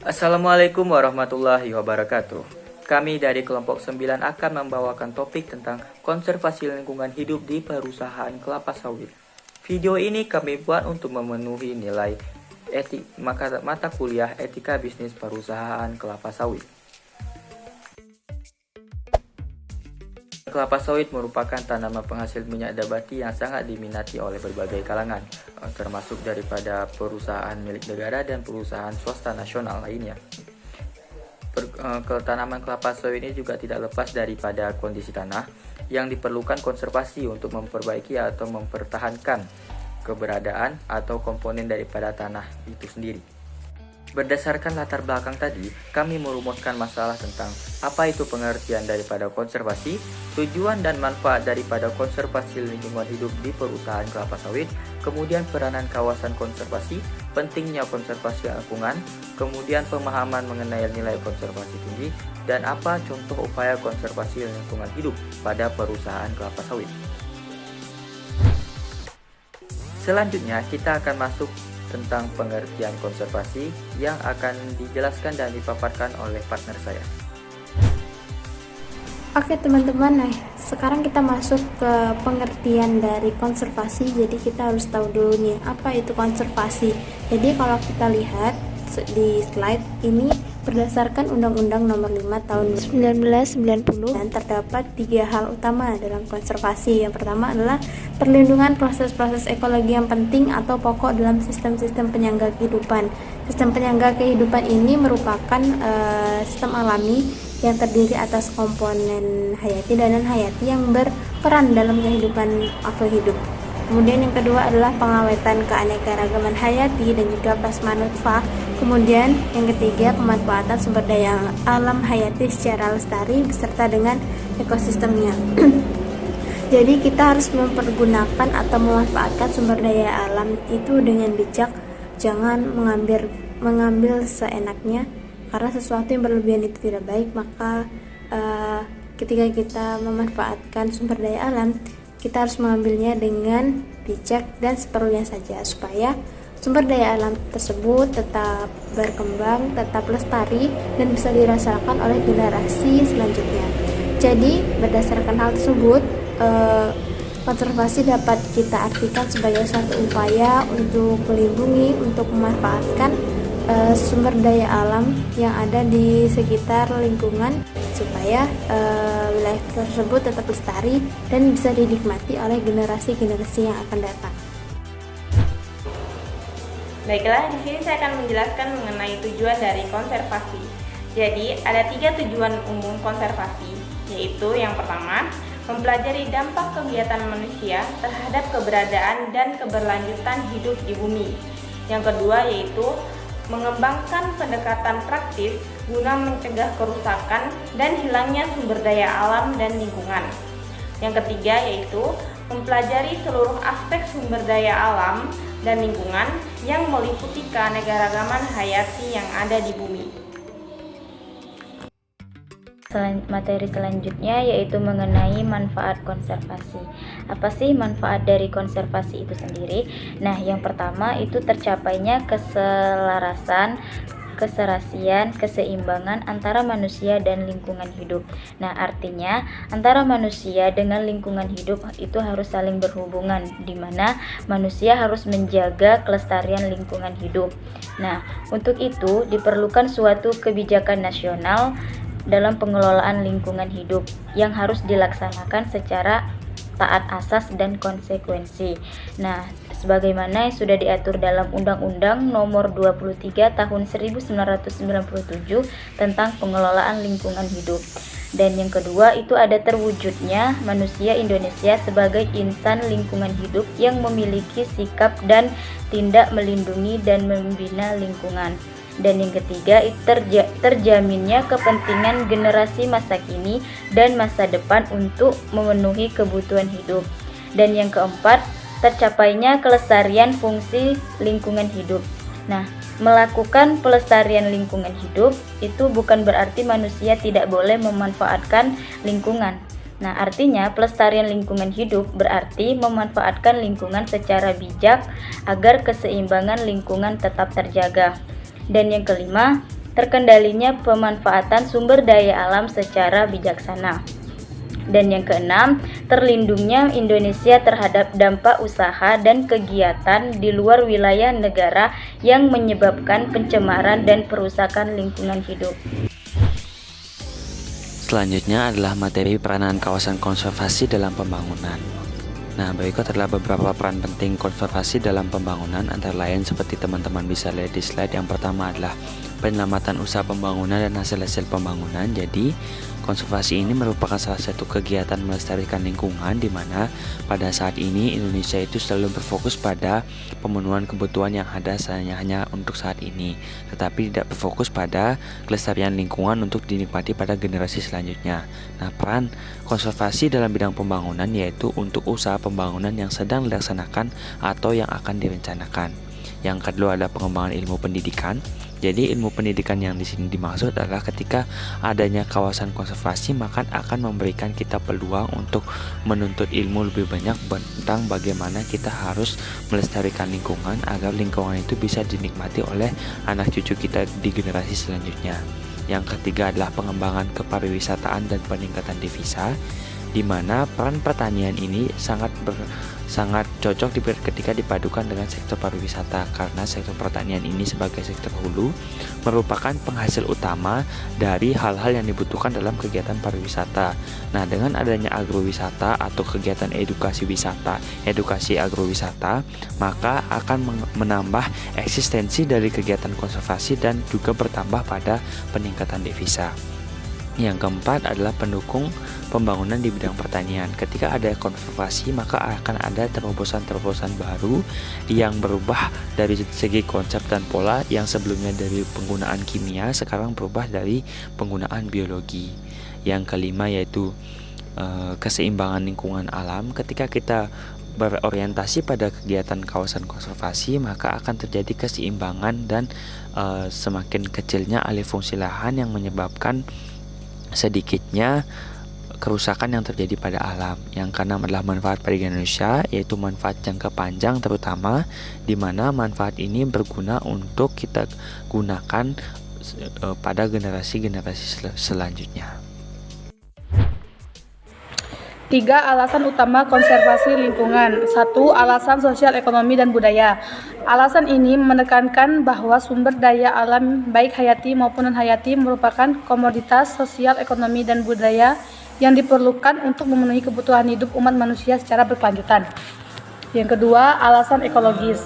Assalamualaikum warahmatullahi wabarakatuh. Kami dari kelompok 9 akan membawakan topik tentang konservasi lingkungan hidup di perusahaan kelapa sawit. Video ini kami buat untuk memenuhi nilai mata kuliah etika bisnis perusahaan kelapa sawit. Kelapa sawit merupakan tanaman penghasil minyak nabati yang sangat diminati oleh berbagai kalangan, termasuk daripada perusahaan milik negara dan perusahaan swasta nasional lainnya. Tanaman kelapa sawit ini juga tidak lepas daripada kondisi tanah yang diperlukan konservasi untuk memperbaiki atau mempertahankan keberadaan atau komponen daripada tanah itu sendiri. Berdasarkan latar belakang tadi, kami merumuskan masalah tentang apa itu pengertian daripada konservasi, tujuan dan manfaat daripada konservasi lingkungan hidup di perusahaan kelapa sawit, kemudian peranan kawasan konservasi, pentingnya konservasi lingkungan, kemudian pemahaman mengenai nilai konservasi tinggi, dan apa contoh upaya konservasi lingkungan hidup pada perusahaan kelapa sawit. Selanjutnya, kita akan masuk tentang pengertian konservasi yang akan dijelaskan dan dipaparkan oleh partner saya. Oke teman-teman, sekarang kita masuk ke pengertian dari konservasi. Jadi kita harus tahu dulu nih apa itu konservasi. Jadi kalau kita lihat di slide ini berdasarkan Undang-Undang Nomor 5 Tahun 1990 dan terdapat 3 hal utama dalam konservasi. Yang pertama adalah perlindungan proses-proses ekologi yang penting atau pokok dalam sistem-sistem penyangga kehidupan. Sistem penyangga kehidupan ini merupakan sistem alami yang terdiri atas komponen hayati dan non-hayati yang berperan dalam kehidupan makhluk hidup. Kemudian yang kedua adalah pengawetan keanekaragaman hayati dan juga plasma nutfah. Kemudian yang ketiga pemanfaatan sumber daya alam hayati secara lestari beserta dengan ekosistemnya. Jadi kita harus mempergunakan atau memanfaatkan sumber daya alam itu dengan bijak, jangan mengambil seenaknya, karena sesuatu yang berlebihan itu tidak baik. Maka ketika kita memanfaatkan sumber daya alam, kita harus mengambilnya dengan bijak dan seperlunya saja supaya sumber daya alam tersebut tetap berkembang, tetap lestari dan bisa dirasakan oleh generasi selanjutnya. Jadi berdasarkan hal tersebut, konservasi dapat kita artikan sebagai suatu upaya untuk melindungi, untuk memanfaatkan sumber daya alam yang ada di sekitar lingkungan supaya wilayah tersebut tetap lestari dan bisa dinikmati oleh generasi-generasi yang akan datang. Baiklah, di sini saya akan menjelaskan mengenai tujuan dari konservasi. Jadi, ada 3 tujuan umum konservasi, yaitu yang pertama, mempelajari dampak kegiatan manusia terhadap keberadaan dan keberlanjutan hidup di bumi. Yang kedua yaitu mengembangkan pendekatan praktis guna mencegah kerusakan dan hilangnya sumber daya alam dan lingkungan. Yang ketiga yaitu mempelajari seluruh aspek sumber daya alam dan lingkungan yang meliputi keanekaragaman hayati yang ada di bumi. Materi selanjutnya yaitu mengenai manfaat konservasi. Apa sih manfaat dari konservasi itu sendiri? Nah, yang pertama itu tercapainya keselarasan, keserasian, keseimbangan antara manusia dan lingkungan hidup. Nah, artinya antara manusia dengan lingkungan hidup itu harus saling berhubungan, di mana manusia harus menjaga kelestarian lingkungan hidup. Nah, untuk itu diperlukan suatu kebijakan nasional dalam pengelolaan lingkungan hidup yang harus dilaksanakan secara taat asas dan konsekuensi. Nah, sebagaimana sudah diatur dalam Undang-Undang Nomor 23 Tahun 1997 tentang pengelolaan lingkungan hidup. Dan yang kedua itu ada terwujudnya manusia Indonesia sebagai insan lingkungan hidup yang memiliki sikap dan tindak melindungi dan membina lingkungan. Dan yang ketiga, terjaminnya kepentingan generasi masa kini dan masa depan untuk memenuhi kebutuhan hidup. Dan yang keempat, tercapainya kelestarian fungsi lingkungan hidup. Nah, melakukan pelestarian lingkungan hidup itu bukan berarti manusia tidak boleh memanfaatkan lingkungan. Nah, artinya pelestarian lingkungan hidup berarti memanfaatkan lingkungan secara bijak agar keseimbangan lingkungan tetap terjaga. Dan yang kelima, terkendalinya pemanfaatan sumber daya alam secara bijaksana. Dan yang keenam, terlindungnya Indonesia terhadap dampak usaha dan kegiatan di luar wilayah negara yang menyebabkan pencemaran dan perusakan lingkungan hidup. Selanjutnya adalah materi peranan kawasan konservasi dalam pembangunan. Nah, berikut adalah beberapa peran penting konservasi dalam pembangunan, antara lain seperti teman-teman bisa lihat di slide. Yang pertama adalah penyelamatan usaha pembangunan dan hasil-hasil pembangunan. Jadi, konservasi ini merupakan salah satu kegiatan melestarikan lingkungan di mana pada saat ini Indonesia itu selalu berfokus pada pemenuhan kebutuhan yang ada hanya untuk saat ini, tetapi tidak berfokus pada kelestarian lingkungan untuk dinikmati pada generasi selanjutnya. Nah, peran konservasi dalam bidang pembangunan yaitu untuk usaha pembangunan yang sedang dilaksanakan atau yang akan direncanakan. Yang kedua adalah pengembangan ilmu pendidikan. Jadi ilmu pendidikan yang di sini dimaksud adalah ketika adanya kawasan konservasi maka akan memberikan kita peluang untuk menuntut ilmu lebih banyak tentang bagaimana kita harus melestarikan lingkungan agar lingkungan itu bisa dinikmati oleh anak cucu kita di generasi selanjutnya. Yang ketiga adalah pengembangan kepariwisataan dan peningkatan devisa, di mana peran pertanian ini sangat cocok ketika dipadukan dengan sektor pariwisata, karena sektor pertanian ini sebagai sektor hulu merupakan penghasil utama dari hal-hal yang dibutuhkan dalam kegiatan pariwisata. Nah, dengan adanya agrowisata atau kegiatan edukasi agrowisata, maka akan menambah eksistensi dari kegiatan konservasi dan juga bertambah pada peningkatan devisa. Yang keempat adalah pendukung pembangunan di bidang pertanian. Ketika ada konservasi, maka akan ada terobosan-terobosan baru yang berubah dari segi konsep dan pola yang sebelumnya dari penggunaan kimia, sekarang berubah dari penggunaan biologi. Yang kelima yaitu keseimbangan lingkungan alam. Ketika kita berorientasi pada kegiatan kawasan konservasi, maka akan terjadi keseimbangan dan semakin kecilnya alih fungsi lahan yang menyebabkan sedikitnya kerusakan yang terjadi pada alam. Yang keenam adalah manfaat bagi Indonesia, yaitu manfaat jangka panjang terutama, di mana manfaat ini berguna untuk kita gunakan pada generasi-generasi selanjutnya. 3 alasan utama konservasi lingkungan. 1. Alasan sosial, ekonomi, dan budaya. Alasan ini menekankan bahwa sumber daya alam baik hayati maupun non-hayati merupakan komoditas sosial, ekonomi, dan budaya yang diperlukan untuk memenuhi kebutuhan hidup umat manusia secara berkelanjutan. Yang kedua, alasan ekologis.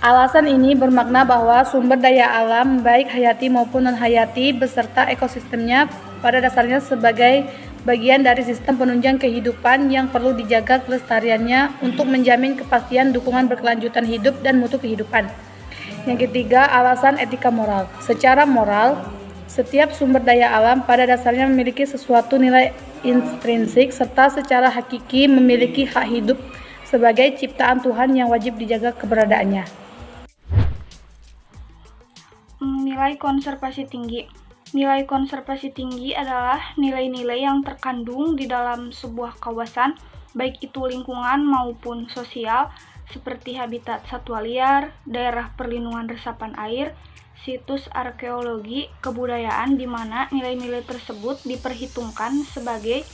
Alasan ini bermakna bahwa sumber daya alam baik hayati maupun non-hayati beserta ekosistemnya pada dasarnya sebagai bagian dari sistem penunjang kehidupan yang perlu dijaga kelestariannya untuk menjamin kepastian dukungan berkelanjutan hidup dan mutu kehidupan. Yang ketiga, alasan etika moral. Secara moral, setiap sumber daya alam pada dasarnya memiliki sesuatu nilai intrinsik serta secara hakiki memiliki hak hidup sebagai ciptaan Tuhan yang wajib dijaga keberadaannya. Nilai konservasi tinggi. Nilai konservasi tinggi adalah nilai-nilai yang terkandung di dalam sebuah kawasan, baik itu lingkungan maupun sosial, seperti habitat satwa liar, daerah perlindungan resapan air, situs arkeologi, kebudayaan, di mana nilai-nilai tersebut diperhitungkan sebagai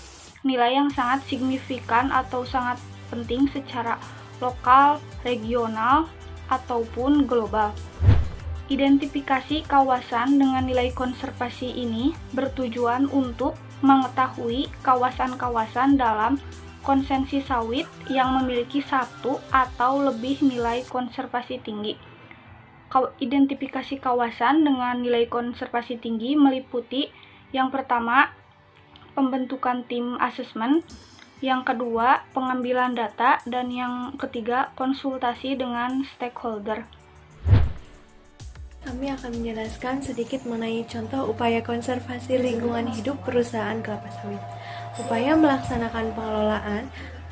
nilai yang sangat signifikan atau sangat penting secara lokal, regional, ataupun global. Identifikasi kawasan dengan nilai konservasi ini bertujuan untuk mengetahui kawasan-kawasan dalam konsensi sawit yang memiliki satu atau lebih nilai konservasi tinggi. Identifikasi kawasan dengan nilai konservasi tinggi meliputi yang pertama, pembentukan tim asesmen, yang kedua, pengambilan data, dan yang ketiga, konsultasi dengan stakeholder. Kami akan menjelaskan sedikit mengenai contoh upaya konservasi lingkungan hidup perusahaan kelapa sawit. Upaya melaksanakan pengelolaan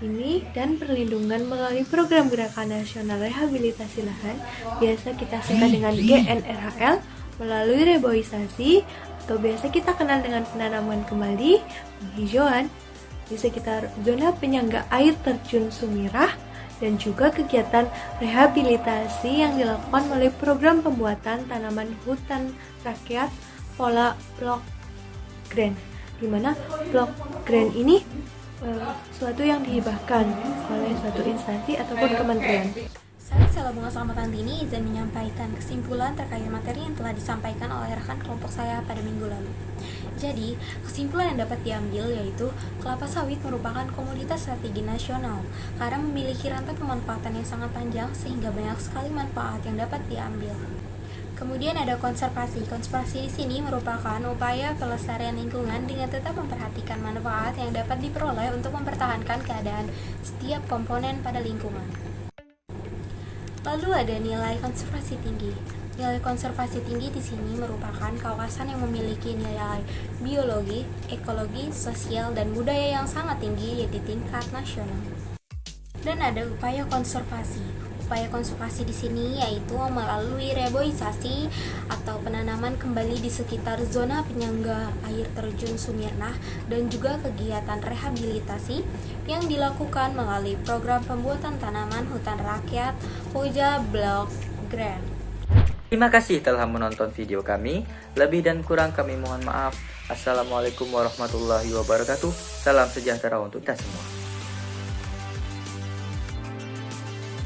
ini dan perlindungan melalui program Gerakan Nasional Rehabilitasi Lahan, biasa kita singkat dengan GNRHL, melalui reboisasi atau biasa kita kenal dengan penanaman kembali, penghijauan di sekitar zona penyangga air terjun Sumirah dan juga kegiatan rehabilitasi yang dilakukan melalui program pembuatan tanaman hutan rakyat pola block grant, di mana block grant ini suatu yang dihibahkan oleh suatu instansi ataupun kementerian. Saya Sela Bunga Slametantini izin menyampaikan kesimpulan terkait materi yang telah disampaikan oleh rekan kelompok saya pada minggu lalu. Jadi, kesimpulan yang dapat diambil yaitu kelapa sawit merupakan komoditas strategi nasional karena memiliki rantai pemanfaatan yang sangat panjang sehingga banyak sekali manfaat yang dapat diambil. Kemudian ada konservasi. Konservasi di sini merupakan upaya pelestarian lingkungan dengan tetap memperhatikan manfaat yang dapat diperoleh untuk mempertahankan keadaan setiap komponen pada lingkungan. Lalu ada nilai konservasi tinggi. Nilai konservasi tinggi di sini merupakan kawasan yang memiliki nilai biologi, ekologi, sosial, dan budaya yang sangat tinggi di tingkat nasional. Dan ada upaya konservasi. Upaya konservasi di sini yaitu melalui reboisasi atau penanaman kembali di sekitar zona penyangga air terjun Sumirnah dan juga kegiatan rehabilitasi yang dilakukan melalui program pembuatan tanaman hutan rakyat Poja Block Grant. Terima kasih telah menonton video kami. Lebih dan kurang kami mohon maaf. Assalamualaikum warahmatullahi wabarakatuh. Salam sejahtera untuk kita semua.